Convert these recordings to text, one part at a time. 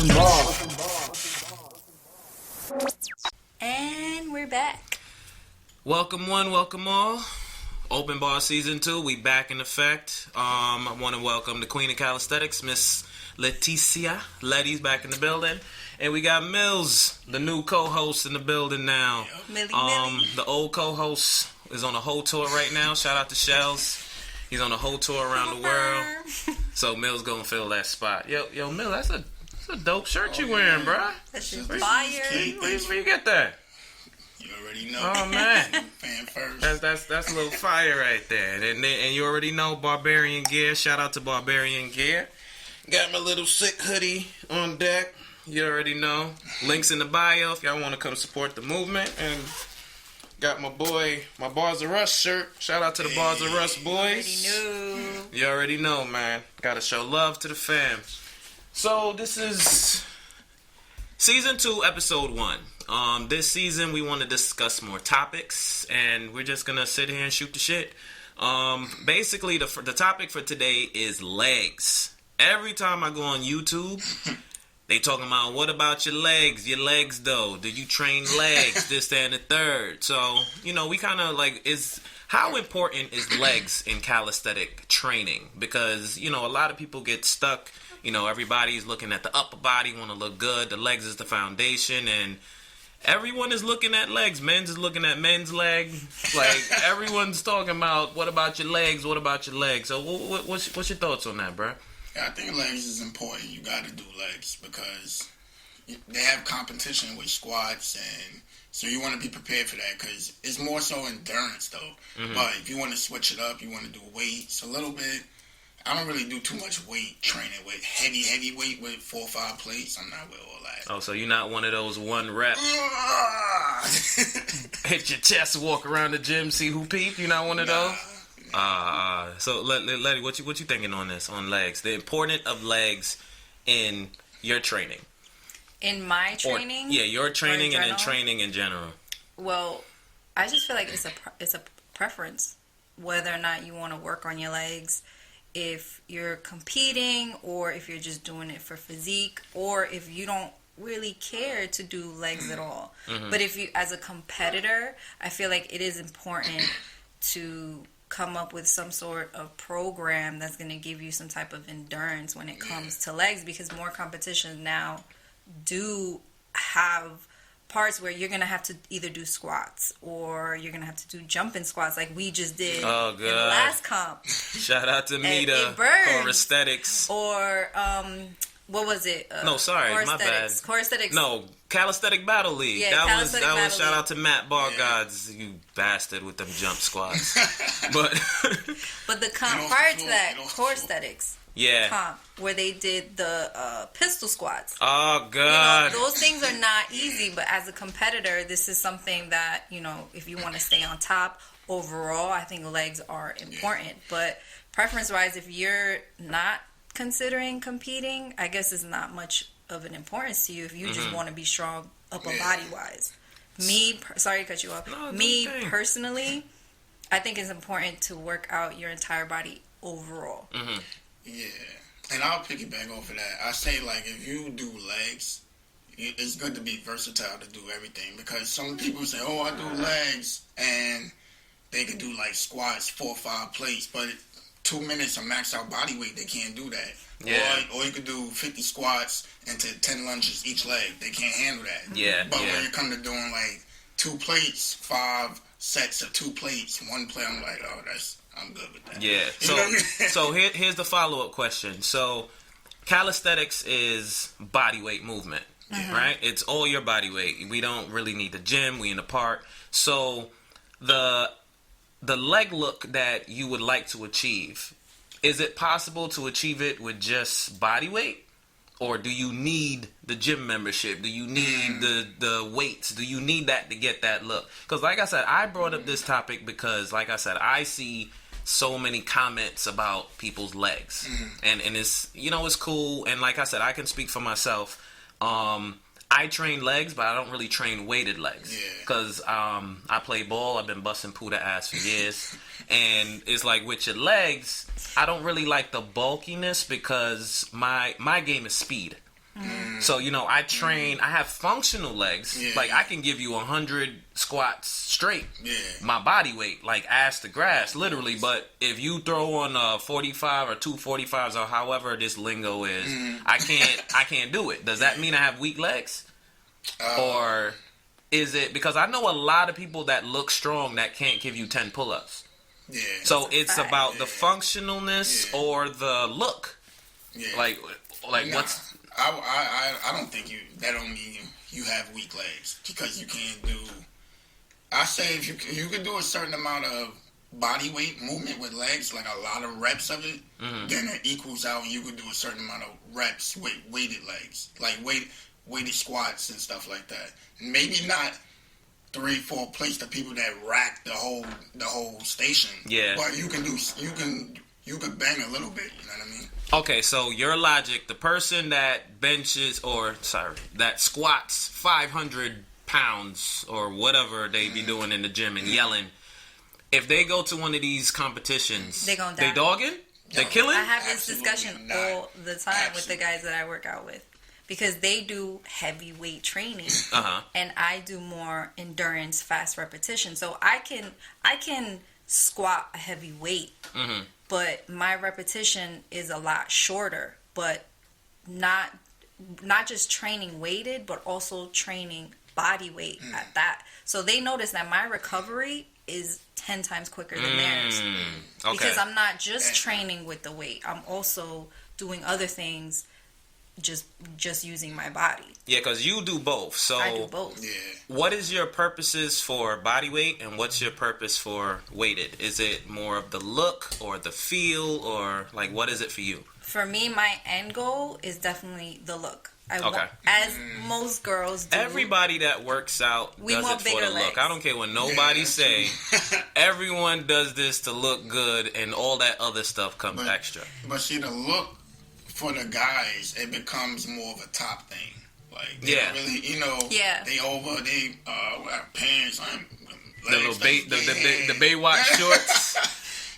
Open bar. And we're back. Welcome one, welcome all. Open bar season 2, we back in effect. I want to welcome the queen of calisthenics, Miss Lettie's back in the building. And we got Millz, the new co-host in the building now. Millie. The old co-host is on a whole tour right now. Shout out to Shells. He's on a whole tour around the world. So Millz gonna fill that spot. Yo, Mill, that's a dope shirt you wearing, bruh. That shit's fire. Where you get that? You already know. Oh man, Fan first. that's a little fire right there. And you already know Barbarian Gear. Shout out to Barbarian Gear. Got my little sick hoodie on deck. You already know. Links in the bio if y'all want to come support the movement. And got my Bars of Rust shirt. Shout out to the Bars of Rust boys. You already know, man. Gotta show love to the fam. So this is season 2, episode 1. This season we want to discuss more topics, and we're just gonna sit here and shoot the shit. Basically, the topic for today is legs. Every time I go on YouTube, they talking about, what about your legs? Your legs, though. Do you train legs? This, that, and the third. So, we kind of how important is legs in calisthenic training? Because, a lot of people get stuck. Everybody's looking at the upper body, want to look good. The legs is the foundation, and everyone is looking at legs. Men's is looking at men's leg. Everyone's talking about, what about your legs? What about your legs? So, what's your thoughts on that, bro? Yeah, I think legs is important. You got to do legs because they have competition with squats, and so you want to be prepared for that because it's more so endurance though. Mm-hmm. But if you want to switch it up, you want to do weights a little bit. I don't really do too much weight training with heavy weight with 4 or 5 plates. I'm not with all that. Oh, so you're not one of those 1 rep hit your chest, walk around the gym, see who peep? You're not one of those? So Lettie, what you thinking on this, on legs? The importance of legs in your training. In my training? Your training and in training in general. Well, I just feel like it's a preference whether or not you want to work on your legs. If you're competing, or if you're just doing it for physique, or if you don't really care to do legs at all. Mm-hmm. But if you, as a competitor, I feel like it is important to come up with some sort of program that's going to give you some type of endurance when it comes to legs, because more competitions now do have parts where you're going to have to either do squats or you're going to have to do jumping squats like we just did in the last comp. Shout out to Mita, Calisthenics. Or, what was it? No, sorry, my bad. Calisthenics. No, Calisthenic Battle League. Yeah, that was shout out to Matt Bargods, you bastard with them jump squats. but the comp prior to that, Calisthenics. Yeah. Comp where they did the pistol squats. Oh God. Those things are not easy, but as a competitor, this is something that, if you want to stay on top overall, I think legs are important. But preference wise, if you're not considering competing, I guess it's not much of an importance to you if you just want to be strong upper body wise. Sorry to cut you off. No, personally, I think it's important to work out your entire body overall. Mm-hmm. Yeah, and I'll piggyback off of that. I say, if you do legs, it's good to be versatile to do everything, because some people say, oh, I do legs, and they can do, squats, 4 or 5 plates, but 2 minutes of max out body weight, they can't do that. Yeah. Or you could do 50 squats into 10 lunges each leg. They can't handle that. Yeah. But when you come to doing, 2 plates, 5 sets of 2 plates, 1 plate, I'm like, oh, I'm good with that. Yeah. So here's the follow-up question. So calisthenics is body weight movement, right? It's all your body weight. We don't really need the gym. We in the park. So the leg look that you would like to achieve, is it possible to achieve it with just body weight? Or do you need the gym membership? Do you need the weights? Do you need that to get that look? Because like I said, I brought up this topic because, like I said, I see so many comments about people's legs. And it's, it's cool. And like I said, I can speak for myself. I train legs, but I don't really train weighted legs. Because I play ball. I've been busting Puda ass for years. And it's like with your legs, I don't really like the bulkiness because my game is speed. So, I train, I have functional legs. Yeah. Like, I can give you 100 squats straight. Yeah. My body weight, like ass to grass, literally. But if you throw on 45 or 245s or however this lingo is, I can't do it. Does that mean I have weak legs? Or is it, because I know a lot of people that look strong that can't give you 10 pull-ups. Yeah. So it's about the functionalness or the look. Yeah. Like what's... I don't think that don't mean you have weak legs, because you can't do. I say if you can do a certain amount of body weight movement with legs, like a lot of reps of it, then it equals out, and you can do a certain amount of reps with weighted legs, like weighted squats and stuff like that. Maybe not 3-4 plates to people that rack the whole station. Yeah. But you can bang a little bit. You know what I mean? Okay, so your logic, the person that that squats 500 pounds or whatever they be doing in the gym and yelling, if they go to one of these competitions, they dogging? They killing? I have this discussion all the time with the guys that I work out with, because they do heavyweight training and I do more endurance, fast repetition. So I can squat a heavy weight. But my repetition is a lot shorter, but not just training weighted, but also training body weight at that. So they notice that my recovery is 10 times quicker than theirs. Okay. Because I'm not just training with the weight. I'm also doing other things, just using my body. Yeah, because you do both. So I do both. Yeah. What is your purposes for body weight, and what's your purpose for weighted? Is it more of the look or the feel, or like what is it for you? For me, my end goal is definitely the look. As most girls do. Everybody that works out does it for the look. I don't care what nobody say. Everyone does this to look good, and all that other stuff comes extra. But see, the look for the guys, it becomes more of a top thing. Like, they don't really, they wear pants, the little the Baywatch shorts,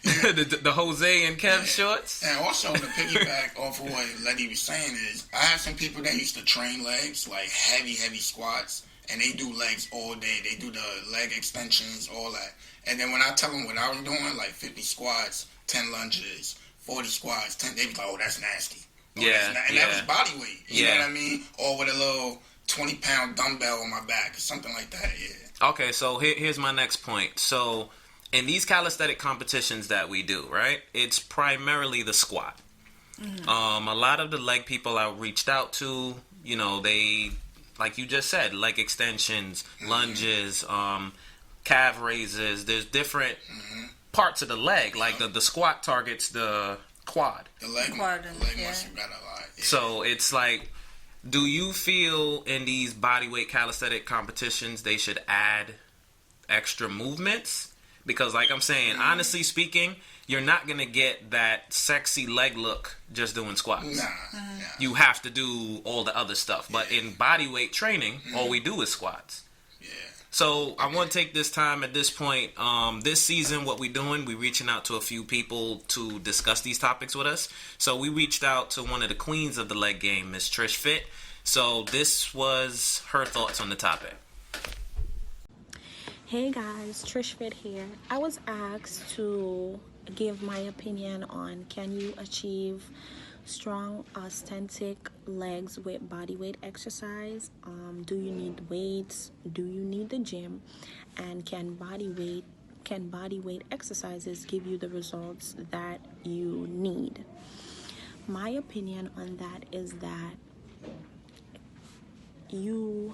the Jose and Kev shorts. And also, to piggyback off of what Lettie was saying is, I have some people that used to train legs, like heavy squats, and they do legs all day. They do the leg extensions, all that. And then when I tell them what I was doing, like 50 squats, 10 lunges, 40 squats, 10, they be like, oh, that's nasty. That was body weight. You know what I mean? Or with a little 20-pound dumbbell on my back or something like that. Yeah. Okay, so here's my next point. So in these calisthenic competitions that we do, right, it's primarily the squat. A lot of the leg people I reached out to, they, like you just said, leg extensions, lunges, calf raises. There's different parts of the leg. Like the squat targets the quad. The leg muscle got a lot. Yeah. So it's like, do you feel in these bodyweight calisthenic competitions they should add extra movements? Because like I'm saying, honestly speaking, you're not going to get that sexy leg look just doing squats. Nah. You have to do all the other stuff. But in bodyweight training, all we do is squats. So I want to take this time at this point. This season, what we're doing, we're reaching out to a few people to discuss these topics with us. So we reached out to one of the queens of the leg game, Miss Trish Fit. So this was her thoughts on the topic. Hey guys, Trish Fit here. I was asked to give my opinion on, can you achieve strong, authentic legs with body weight exercise? Do you need weights? Do you need the gym? And can body weight exercises give you the results that you need? My opinion on that is that you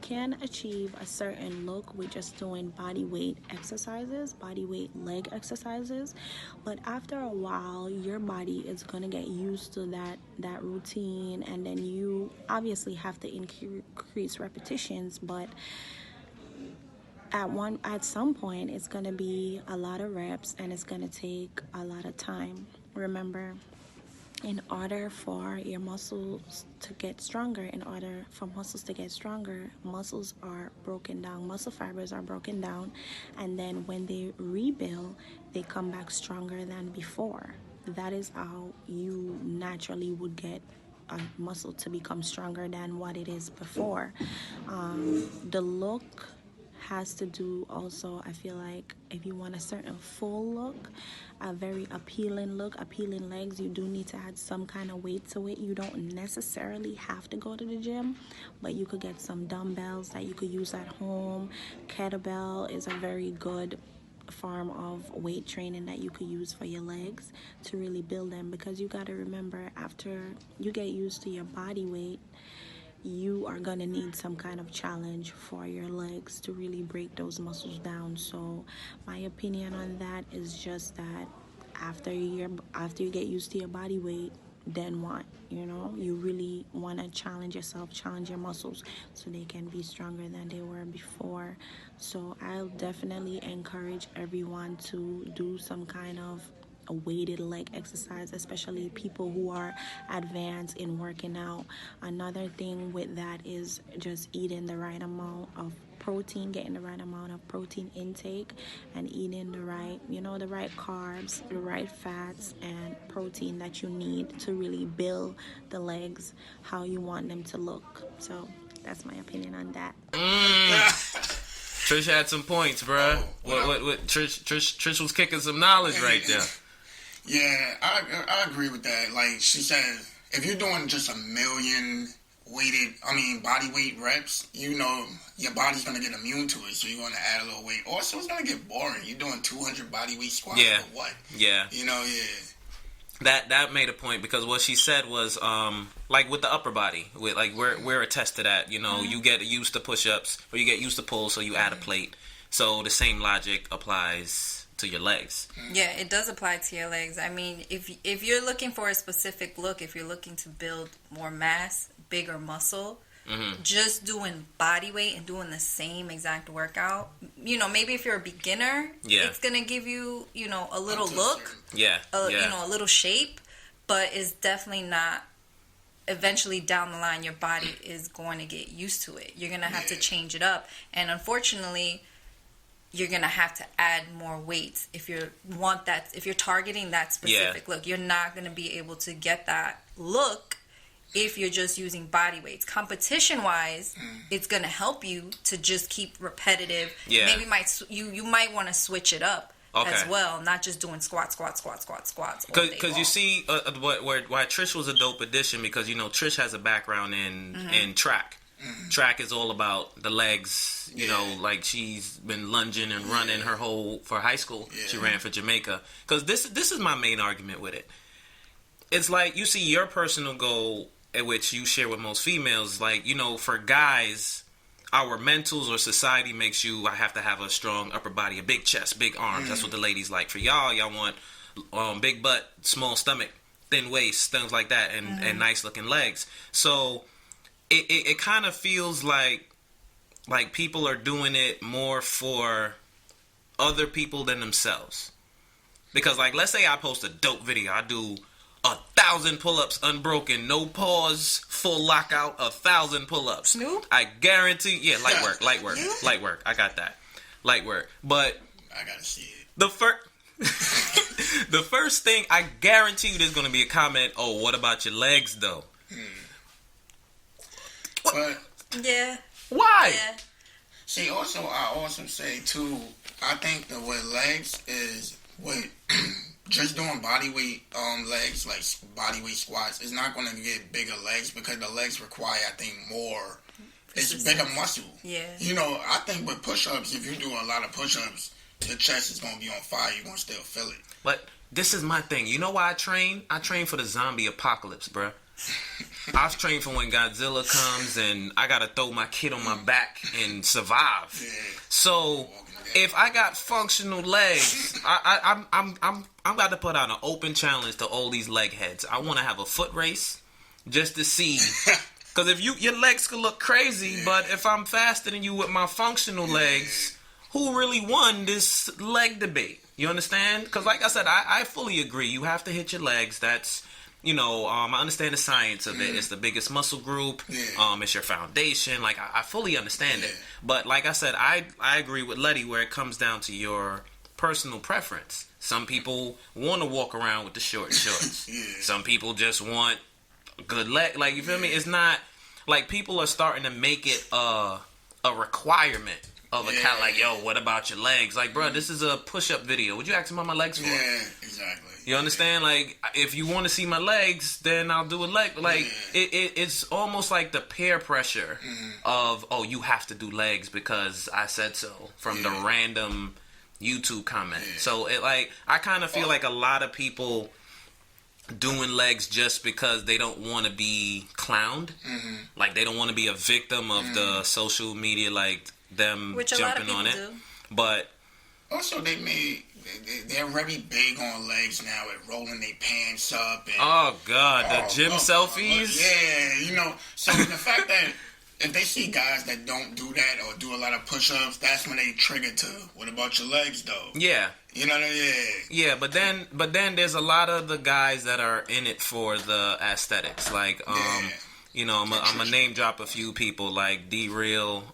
can achieve a certain look with just doing body weight exercises, body weight leg exercises, but after a while your body is going to get used to that routine, and then you obviously have to increase repetitions, but at some point it's going to be a lot of reps and it's going to take a lot of time. Remember, in order for your muscles to get stronger, muscles are broken down, muscle fibers are broken down, and then when they rebuild, they come back stronger than before. That is how you naturally would get a muscle to become stronger than what it is before. The look has to do also, I feel like, if you want a certain full look, a very appealing look, appealing legs, you do need to add some kind of weight to it. You don't necessarily have to go to the gym, but you could get some dumbbells that you could use at home. Kettlebell is a very good form of weight training that you could use for your legs to really build them, because you got to remember, after you get used to your body weight, you are going to need some kind of challenge for your legs to really break those muscles down. So my opinion on that is just that after you get used to your body weight, then what? You really want to challenge yourself, challenge your muscles so they can be stronger than they were before. So I'll definitely encourage everyone to do some kind of a weighted leg exercise, especially people who are advanced in working out. Another thing with that is just eating the right amount of protein, getting the right amount of protein intake, and eating the right carbs, the right fats and protein that you need to really build the legs how you want them to look. So that's my opinion on that. Trish had some points, bruh. What Trish was kicking some knowledge right there. Yeah, I agree with that. Like she said, if you're doing just a million body weight reps, your body's going to get immune to it, so you're going to add a little weight. Also, it's going to get boring. You're doing 200 body weight squats for what? Yeah. That made a point, because what she said was, like with the upper body, with like we're attested at, you get used to push-ups, or you get used to pulls, so you add a plate. So the same logic applies to your legs. Yeah, it does apply to your legs. I mean, if you're looking for a specific look, if you're looking to build more mass, bigger muscle, just doing body weight and doing the same exact workout, maybe if you're a beginner, it's gonna give you, a little look, a little shape, but it's definitely not. Eventually down the line, your body is going to get used to it. You're gonna have to change it up, and unfortunately, you're gonna have to add more weights if you're targeting that specific look. You're not gonna be able to get that look if you're just using body weights. Competition wise, it's gonna help you to just keep repetitive. Maybe you might want to switch it up as well, not just doing squats. Because you see, why Trish was a dope addition, because Trish has a background in track. Track is all about the legs, like she's been lunging and running for high school. She ran for Jamaica. Because this is my main argument with it. It's like, you see your personal goal, which you share with most females, like, for guys, our mentals or society makes I have to have a strong upper body, a big chest, big arms. That's what the ladies like. For y'all want big butt, small stomach, thin waist, things like that, and nice looking legs. So it kind of feels like people are doing it more for other people than themselves. Because, like, let's say I post a dope video. I do 1,000 pull-ups unbroken, no pause, full lockout, 1,000 pull-ups. Snoop? I guarantee, light work. I got that. Light work. But I gotta see it. The first thing, I guarantee you there's going to be a comment, oh, what about your legs, though? But why? Yeah. See, I also say too, I think that with legs is with just doing body weight legs, like body weight squats, is not going to get bigger legs, because the legs require, I think, more. It's bigger muscle. Yeah. I think with push-ups, if you do a lot of push-ups, your chest is going to be on fire. You're going to still feel it. But this is my thing. You know why I train? I train for the zombie apocalypse, bruh. I train for when Godzilla comes and I gotta throw my kid on my back and survive. So if I got functional legs, I'm about to put out an open challenge to all these leg heads. I want to have a foot race just to see. Because if your legs could look crazy, but if I'm faster than you with my functional legs, who really won this leg debate? You understand? Because like I said, I fully agree. You have to hit your legs. That's, I understand the science of it. It's the biggest muscle group. It's your foundation. Like, I fully understand it. But like I said, I agree with Lettie where it comes down to your personal preference. Some people want to walk around with the short shorts. Some people just want good leg. Like, you feel me? It's not like people are starting to make it a requirement of a cat. Like, yo, what about your legs? Like, bro, this is a push-up video. What you asking about my legs for? Yeah, exactly. You understand? Like, if you want to see my legs, then I'll do a leg. Like, it's almost like the peer pressure of, oh, you have to do legs because I said so from the random YouTube comment. So, I kind of feel like a lot of people doing legs just because they don't want to be clowned. Like, they don't want to be a victim of the social media, like, them which jumping on it. Do. But also, they're very big on legs now at rolling their pants up. And, oh God, the gym selfies. Yeah, so the fact that if they see guys that don't do that or do a lot of push-ups, that's when they trigger to, what about your legs though? Yeah. You know what I mean? Yeah, but then there's a lot of the guys that are in it for the aesthetics. Like, I'm gonna name drop a few people like D-Real,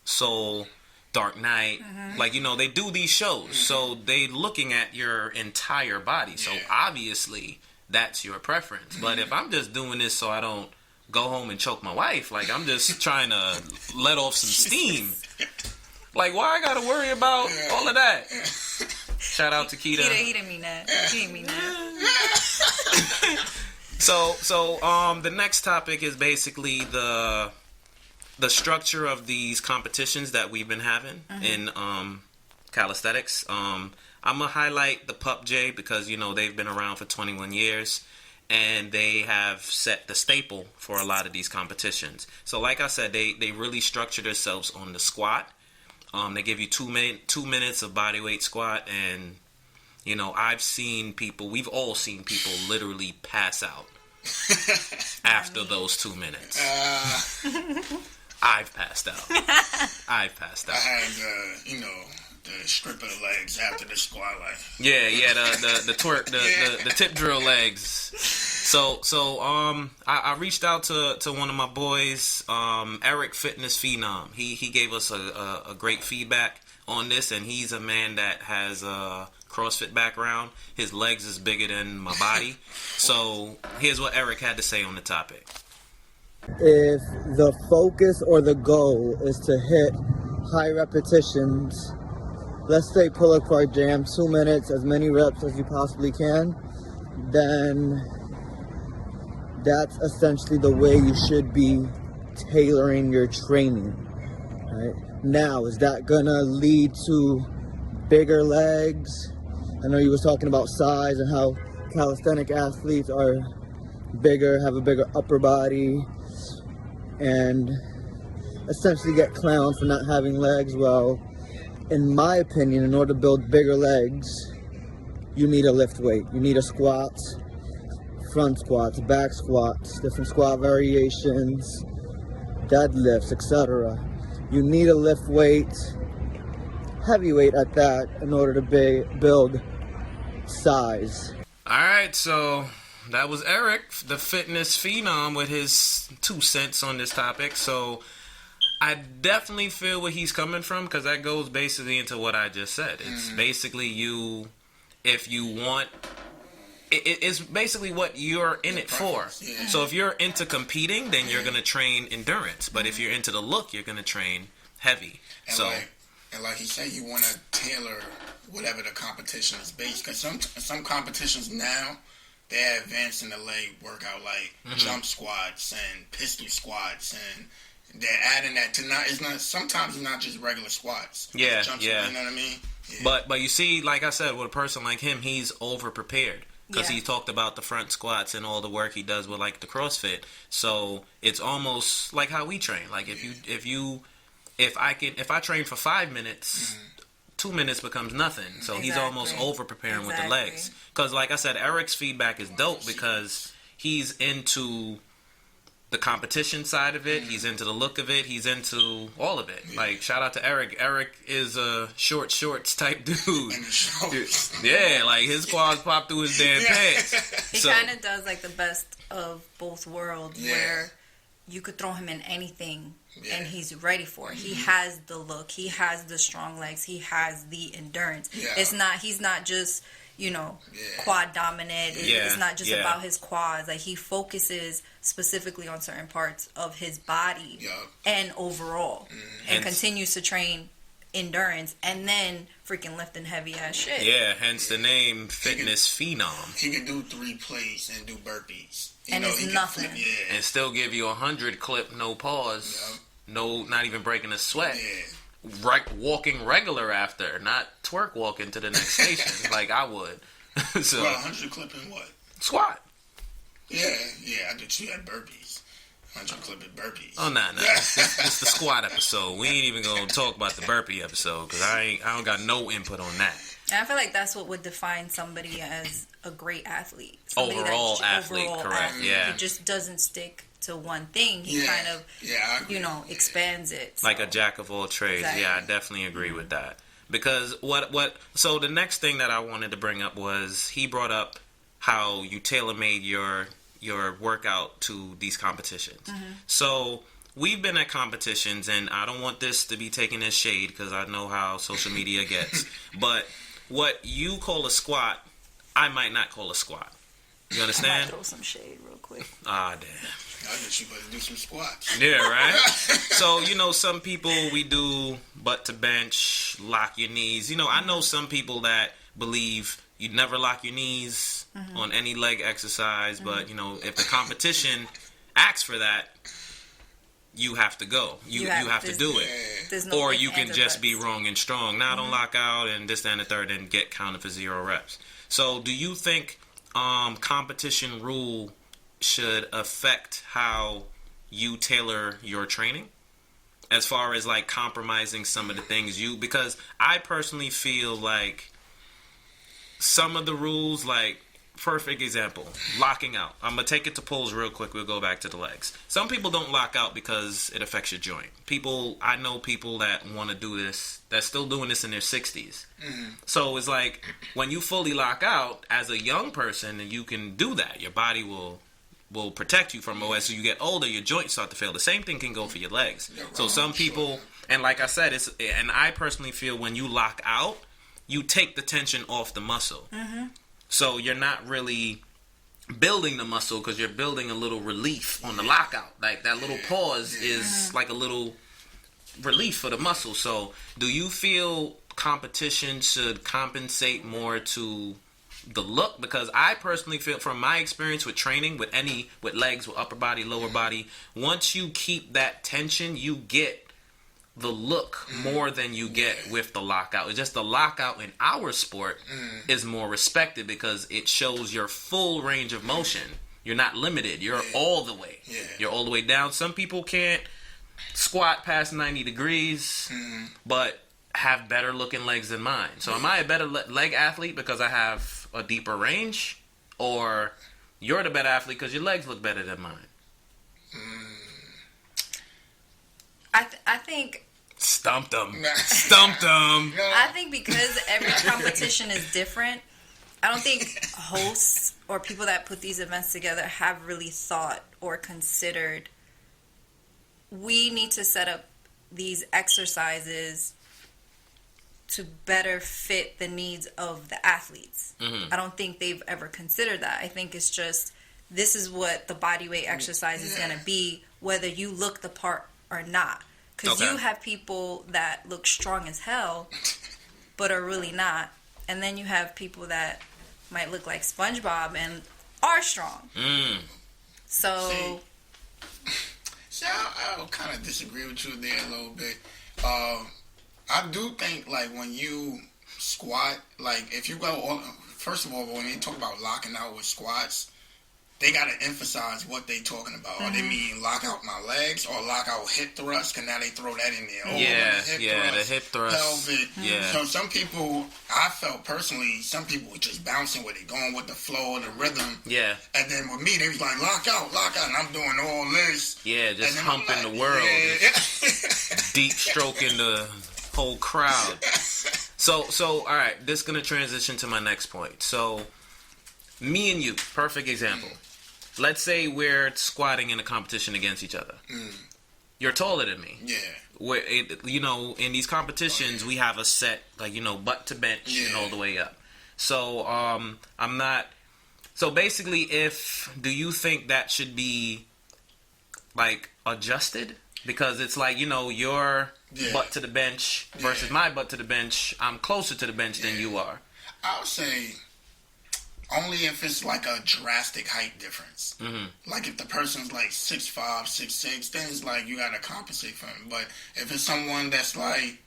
Soul, Dark Knight. Like, they do these shows, so they looking at your entire body. So obviously that's your preference. But if I'm just doing this so I don't go home and choke my wife, like, I'm just trying to let off some steam. Like, why I gotta worry about all of that? Shout out to Keita. He didn't mean that. He didn't mean that. So the next topic is basically the structure of these competitions that we've been having in calisthenics. I'm gonna highlight the PUBG because they've been around for 21 years. And they have set the staple for a lot of these competitions. So like I said, they really structure themselves on the squat. They give you 2 minutes of bodyweight squat. And, we've all seen people literally pass out after those 2 minutes. I've passed out. I had, the strip of the legs after the squat, like. Yeah, the twerk, the tip drill legs. So I reached out to one of my boys, Eric Fitness Phenom. He gave us a great feedback on this, and he's a man that has a CrossFit background. His legs is bigger than my body. So here's what Eric had to say on the topic. If the focus or the goal is to hit high repetitions, let's say pull-up bar jam, 2 minutes, as many reps as you possibly can, then that's essentially the way you should be tailoring your training, right? Now, is that gonna lead to bigger legs? I know you was talking about size and how calisthenic athletes are bigger, have a bigger upper body, and essentially get clowned for not having legs. Well, in my opinion, in order to build bigger legs, you need a lift weight. You need a squat, front squats, back squats, different squat variations, deadlifts, etc. You need a lift weight, heavy weight at that, in order to build size. Alright, so that was Eric, the fitness phenom, with his 2 cents on this topic. So I definitely feel where he's coming from, because that goes basically into what I just said. It's basically if you want, it's basically what you're in it for. Yeah. So if you're into competing, then you're going to train endurance. But if you're into the look, you're going to train heavy. And like he said, you want to tailor whatever the competition is based. Because some competitions now, they're advancing the leg workout, like jump squats and pistol squats, and they're adding that to sometimes it's not just regular squats. Yeah, Squats, you know what I mean? Yeah. But you see, like I said, with a person like him, he's over prepared. Because he talked about the front squats and all the work he does with like the CrossFit. So it's almost like how we train. Like if I train for 5 minutes, 2 minutes becomes nothing. So he's almost over preparing with the legs. Because like I said, Eric's feedback is dope because he's into the competition side of it. He's into the look of it. He's into all of it. Like, shout out to Eric. Eric is a shorts type dude. Yeah, like his quads pop through his damn pants. He kind of does like the best of both worlds, where you could throw him in anything and he's ready for it. He has the look. He has the strong legs. He has the endurance. It's not. He's not just quad dominant. It's not just about his quads. Like, he focuses specifically on certain parts of his body and overall, and continues to train endurance and then freaking lifting heavy ass shit. Yeah, hence the name Fitness Phenom. He can do 3 plates and do burpees. And it's nothing. And still give you 100 clip, no pause, no, not even breaking a sweat. Yeah. Right, walking regular after, not twerk walking to the next station like I would. So 100 clipping what? Squat. Yeah, I did. You had burpees. 100 clipping burpees. Oh nah. It's the squat episode. We ain't even gonna talk about the burpee episode because I don't got no input on that. And I feel like that's what would define somebody as a great athlete. Overall athlete, correct? Yeah. He just doesn't stick to one thing. He kind of, expands it. Like a jack of all trades. Exactly. Yeah, I definitely agree with that. Because so the next thing that I wanted to bring up was he brought up how you tailor-made your workout to these competitions. Mm-hmm. So we've been at competitions, and I don't want this to be taken as shade because I know how social media gets. But what you call a squat, I might not call a squat. You understand? I might throw some shade real quick. Ah, damn. I guess you better do some squats. Yeah, right? So, some people, we do butt to bench, lock your knees. I know some people that believe you'd never lock your knees on any leg exercise, but, if the competition asks for that, you have to go. You have to do it. No, or you can just be wrong and strong. Now don't lock out and this, that, and the third and get counted for 0 reps. So do you think competition rule should affect how you tailor your training? As far as like compromising some of the things because I personally feel like some of the rules, like, perfect example, locking out. I'm going to take it to pulls real quick. We'll go back to the legs. Some people don't lock out because it affects your joint. I know people that want to do this, that's still doing this in their 60s. Mm-hmm. So it's like, when you fully lock out, as a young person, you can do that. Your body will protect you from as you get older, your joints start to fail. The same thing can go for your legs. So some people, and like I said, and I personally feel when you lock out, you take the tension off the muscle. Mm-hmm. So you're not really building the muscle because you're building a little relief on the lockout. Like that little pause is like a little relief for the muscle. So do you feel competition should compensate more to the look? Because I personally feel, from my experience with training with legs, with upper body, lower body, once you keep that tension, you get the look more than you get with the lockout. It's just the lockout in our sport is more respected because it shows your full range of motion. You're not limited. You're all the way. Yeah. You're all the way down. Some people can't squat past 90 degrees, but have better looking legs than mine. So am I a better leg athlete because I have a deeper range? Or you're the better athlete because your legs look better than mine? I think... Stumped them. I think because every competition is different, I don't think hosts or people that put these events together have really thought or considered, we need to set up these exercises to better fit the needs of the athletes. Mm-hmm. I don't think they've ever considered that. I think it's just, this is what the bodyweight exercise is going to be, whether you look the part or not. Because you have people that look strong as hell, but are really not. And then you have people that might look like SpongeBob and are strong. So I'll kind of disagree with you there a little bit. I do think, like, when you squat, like, if you go, first of all, when they talk about locking out with squats, they got to emphasize what they talking about. Mm-hmm. Or they mean lock out my legs or lock out hip thrust, because now they throw that in there. The hip thrust. Pelvic. Yeah. So some people, I felt personally, some people were just bouncing with it, going with the flow of the rhythm. Yeah. And then with me, they was like, lock out, and I'm doing all this. Yeah, just humping the world. Just deep stroking the whole crowd. So, all right, this is going to transition to my next point. So, me and you, perfect example. Let's say we're squatting in a competition against each other. You're taller than me. Yeah. In these competitions, we have a set, like, butt to bench and all the way up. So I'm not. So basically, do you think that should be like adjusted? Because it's like, your butt to the bench versus my butt to the bench. I'm closer to the bench than you are. I would say only if it's like a drastic height difference. Mm-hmm. Like if the person's like 6'5", 6'6", then it's like you gotta compensate for him. But if it's someone that's like,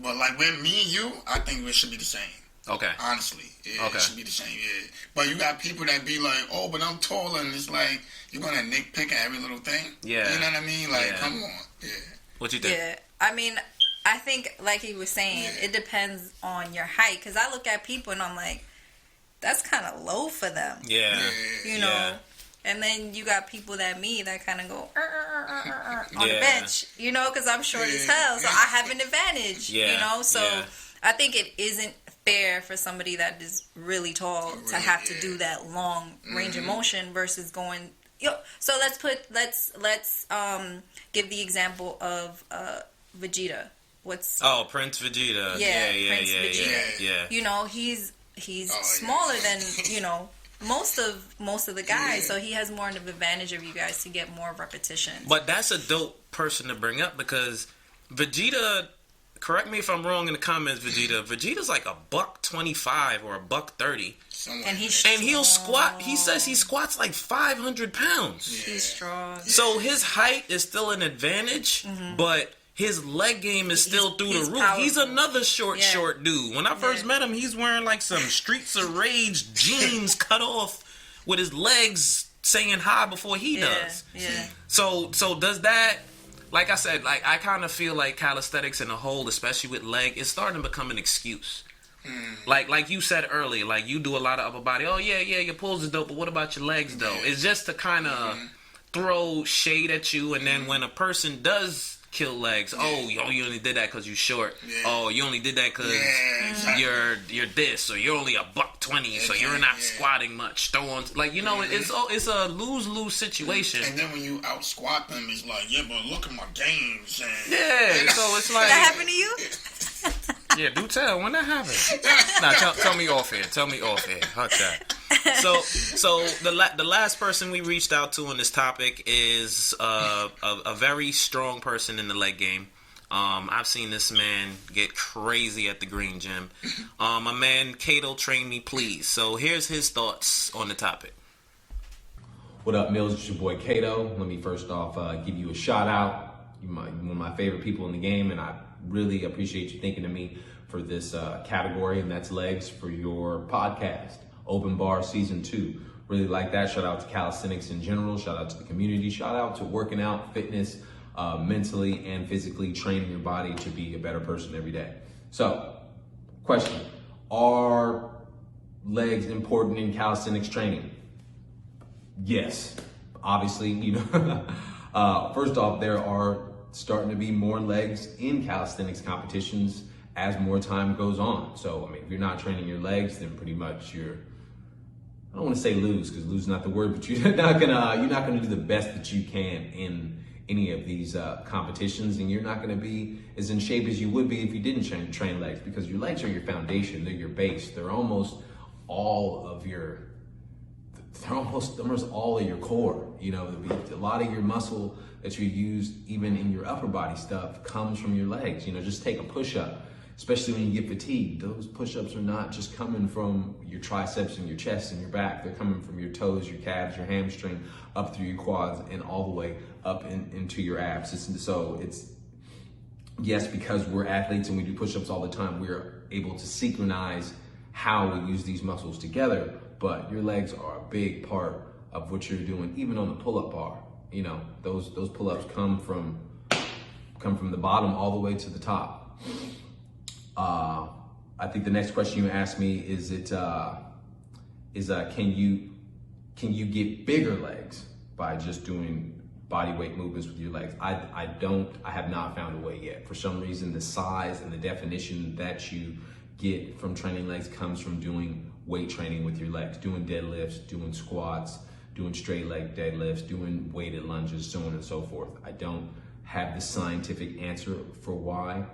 like with me and you, I think it should be the same. Okay. Honestly, it should be the same. Yeah. But you got people that be like, oh, but I'm taller, and it's like you're gonna nitpick at every little thing. Yeah. You know what I mean? Like, come on. Yeah. What you think? Yeah. I mean, I think like he was saying, it depends on your height. Because I look at people and I'm like, that's kind of low for them. Yeah. You know. Yeah. And then you got people that kind of go on the bench, because I'm short as hell, so I have an advantage, So I think it isn't fair for somebody that is really tall to have to do that long range of motion versus going. So let's give the example of Vegeta. Prince Vegeta? Prince Vegeta. Yeah. He's smaller than most of the guys, so he has more of an advantage of you guys to get more repetitions. But that's a dope person to bring up because Vegeta, correct me if I'm wrong in the comments, Vegeta's like $125 or $130. And he'll squat. He says he squats like 500 pounds. Yeah. He's strong. So his height is still an advantage, but his leg game is still through the roof. Powerful. He's another short dude. When I first met him, he's wearing like some Streets of Rage jeans cut off with his legs saying hi before he does. Yeah. So does that, like I said, like I kind of feel like calisthenics in a whole, especially with leg, is starting to become an excuse. Like you said earlier, like you do a lot of upper body. Oh yeah, your pulls is dope, but what about your legs though? It's just to kind of throw shade at you, and then when a person does kill legs, you only did that because you're short. Oh, you only did that because you're this, or you're only $120, so you're not squatting much. Throw on, it's a lose situation. And then when you out squat them, it's like, but look at my gains. So it's like that happened to you. Yeah, do tell when that happened. Tell me off here. Hush that. So the last person we reached out to on this topic is a very strong person in the leg game. I've seen this man get crazy at the green gym. My man Cato trained me, please. So here's his thoughts on the topic. What up, Millz? It's your boy Cato. Let me first off give you a shout out. You're one of my favorite people in the game, and I really appreciate you thinking of me for this category, and that's legs for your podcast, Open Bar Season 2. Really like that. Shout out to calisthenics in general. Shout out to the community. Shout out to working out, fitness, mentally and physically training your body to be a better person every day. So, question, are legs important in calisthenics training? Yes, obviously, first off, there are starting to be more legs in calisthenics competitions as more time goes on. So, if you're not training your legs, then pretty much I don't want to say lose, because lose is not the word, but you're not gonna do the best that you can in any of these competitions, and you're not gonna be as in shape as you would be if you didn't train legs, because your legs are your foundation, they're your base, they're almost all of your core. A lot of your muscle that you use even in your upper body stuff comes from your legs. Just take a push-up, especially when you get fatigued. Those push-ups are not just coming from your triceps and your chest and your back. They're coming from your toes, your calves, your hamstring, up through your quads, and all the way up into your abs. Yes, because we're athletes and we do push-ups all the time, we're able to synchronize how we use these muscles together, but your legs are a big part of what you're doing, even on the pull-up bar. Those pull-ups come from the bottom all the way to the top. I think the next question you asked me is can you get bigger legs by just doing body weight movements with your legs? I have not found a way yet. For some reason, the size and the definition that you get from training legs comes from doing weight training with your legs, doing deadlifts, doing squats, doing straight leg deadlifts, doing weighted lunges, so on and so forth. I don't have the scientific answer for why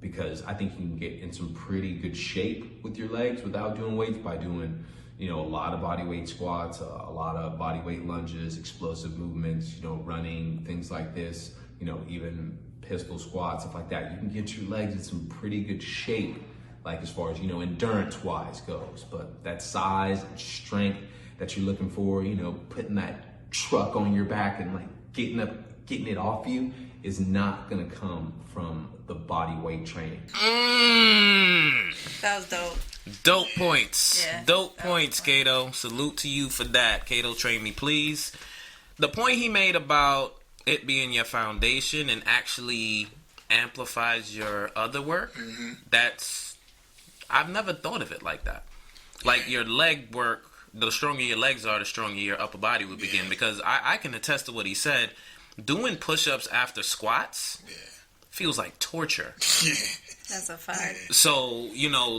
because I think you can get in some pretty good shape with your legs without doing weights by doing, a lot of body weight squats, a lot of body weight lunges, explosive movements, running, things like this, even pistol squats, stuff like that. You can get your legs in some pretty good shape, like as far as, endurance wise goes. But that size and strength that you're looking for, putting that truck on your back and like getting it off you is not gonna come from the body weight training. That was dope. Dope points. Yeah, Dope points, Kato. Salute to you for that. Kato, train me, please. The point he made about it being your foundation and actually amplifies your other work, I've never thought of it like that. Like your leg work, the stronger your legs are, the stronger your upper body would begin. Because I can attest to what he said. Doing push-ups after squats feels like torture. That's a fact. So,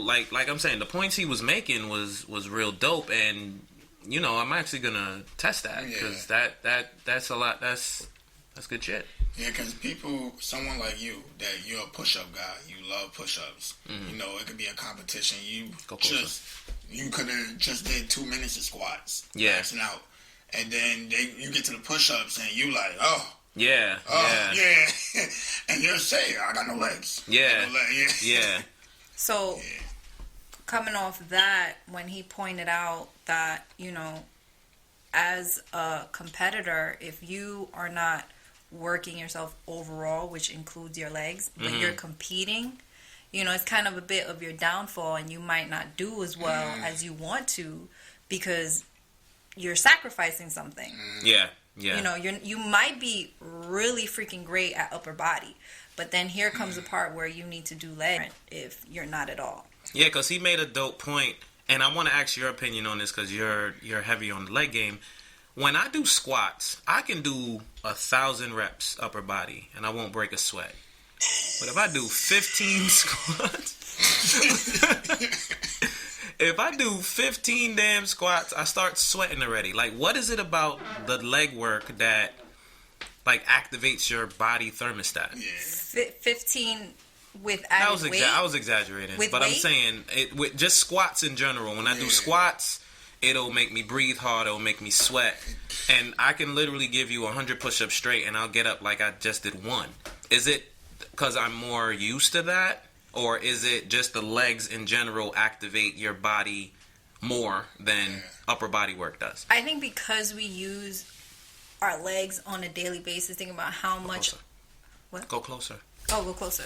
like I'm saying, the points he was making was real dope, and I'm actually gonna test that because that's a lot. That's good shit. Yeah, because someone like you, that you're a push-up guy, you love push-ups. It could be a competition. You could have just did 2 minutes of squats, maxing out, and then you get to the push-ups and you like, yeah, and you'll say, I got no legs. Yeah. So, coming off that, when he pointed out that, as a competitor, if you are not working yourself overall, which includes your legs, but you're competing, it's kind of a bit of your downfall, and you might not do as well as you want to because you're sacrificing something. Yeah. You might be really freaking great at upper body, but then here comes the part where you need to do leg if you're not at all. Yeah, because he made a dope point, and I want to ask your opinion on this because you're heavy on the leg game. When I do squats, I can do 1,000 reps upper body, and I won't break a sweat. But if I do 15 squats, if I do 15 damn squats, I start sweating already. Like, what is it about the leg work that, like, activates your body thermostat? 15 with added weight? I was exaggerating. But I'm saying, with just squats in general. When I do squats, it'll make me breathe hard. It'll make me sweat. And I can literally give you 100 push-ups straight, and I'll get up like I just did one. Is it because I'm more used to that? Or is it just the legs in general activate your body more than upper body work does? I think because we use our legs on a daily basis, think about how much... What? Go closer. Oh, go closer.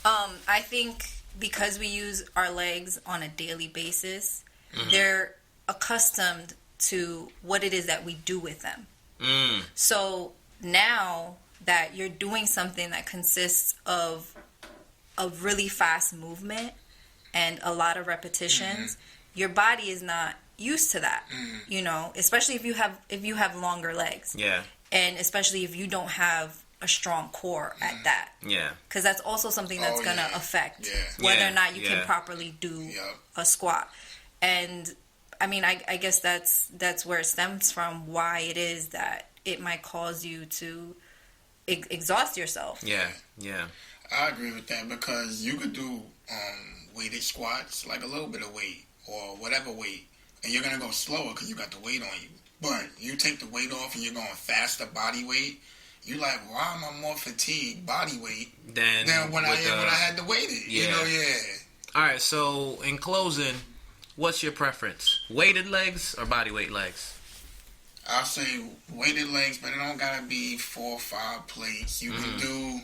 I think because we use our legs on a daily basis, they're accustomed to what it is that we do with them. So now that you're doing something that consists of a really fast movement and a lot of repetitions, your body is not used to that. Especially if you have longer legs. Yeah. And especially if you don't have a strong core at that. Yeah. Because that's also something that's going to affect whether or not you can properly do a squat. And I mean, I guess that's where it stems from, why it is that it might cause you to exhaust yourself. Yeah. I agree with that because you could do weighted squats, like a little bit of weight or whatever weight, and you're going to go slower because you got the weight on you. But you take the weight off and you're going faster body weight, you're like, why am I more fatigued body weight than when I had the weighted? All right, so in closing, what's your preference? Weighted legs or body weight legs? I'll say weighted legs, but it don't got to be 4 or 5 plates. You can do...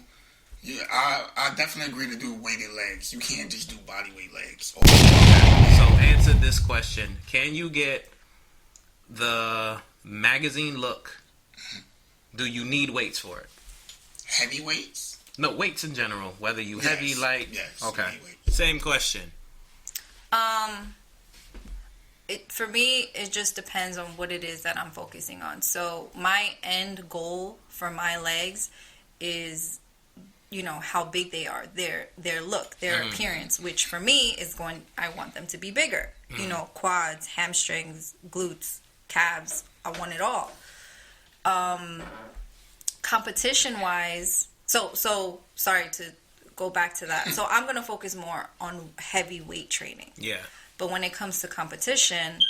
Yeah, I definitely agree to do weighted legs. You can't just do body weight legs. So answer this question. Can you get the magazine look? Do you need weights for it? Heavy weights? No, weights in general. Whether you heavy, light. Yes. Okay. Same question. For me, it just depends on what it is that I'm focusing on. So my end goal for my legs is... how big they are, their look, their appearance, which for me is I want them to be bigger. Quads, hamstrings, glutes, calves, I want it all. Competition wise, so sorry to go back to that. So I'm going to focus more on heavy weight training. Yeah. But when it comes to competition,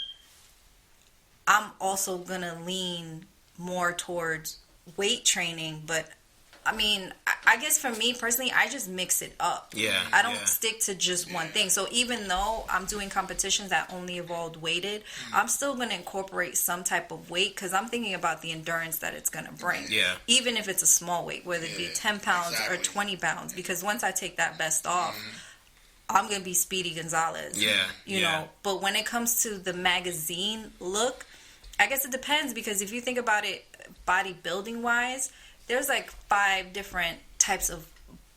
I'm also going to lean more towards weight training. But, I mean, I guess for me personally, I just mix it up. Yeah. I don't stick to just one thing. So even though I'm doing competitions that only involve weighted, I'm still going to incorporate some type of weight because I'm thinking about the endurance that it's going to bring. Yeah. Even if it's a small weight, whether it be 10 pounds or 20 pounds. Because once I take that vest off, I'm going to be Speedy Gonzalez. Yeah. You know, but when it comes to the magazine look, I guess it depends because if you think about it bodybuilding wise, there's like 5 different types of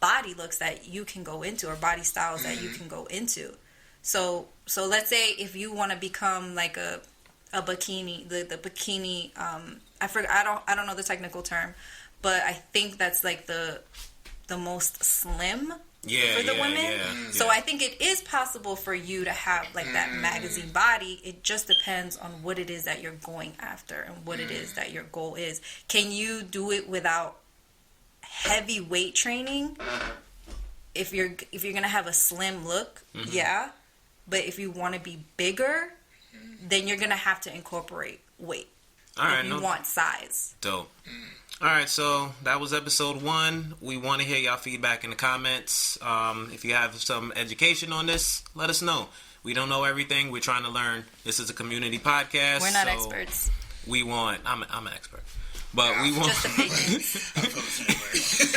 body looks that you can go into or body styles that you can go into. So let's say if you want to become like a bikini, the bikini, I don't know the technical term, but I think that's like the most slim for the women. So I think it is possible for you to have like that magazine body. It just depends on what it is that you're going after and what it is that your goal is. Can you do it without heavy weight training? If you're gonna have a slim look, yeah. But if you want to be bigger, then you're gonna have to incorporate weight. If you want size. Dope. All right, so that was episode 1. We want to hear y'all feedback in the comments. If you have some education on this, let us know. We don't know everything. We're trying to learn. This is a community podcast. We're not experts. We want. I'm an expert, but we want. Just opinions.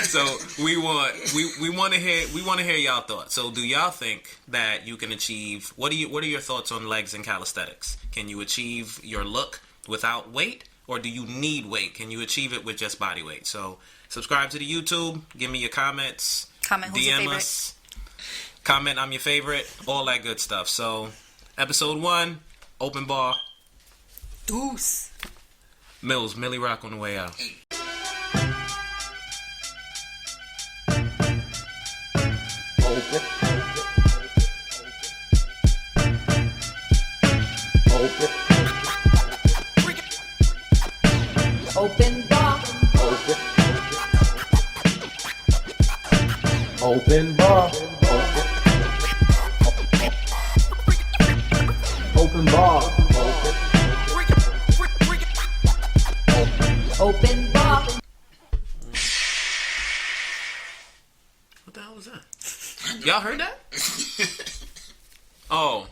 So we want to hear y'all thoughts. So do y'all think that you can achieve? What are your thoughts on legs and calisthenics? Can you achieve your look without weight? Or do you need weight? Can you achieve it with just body weight? So subscribe to the YouTube. Give me your comments. Comment who's your DM favorite. us. Comment I'm your favorite. All that good stuff. So episode 1, open bar. Deuce. Millz, Millie Rock on the way out. Open bar. Open bar. Open bar. Open bar. What the hell was that? Y'all heard that? Oh.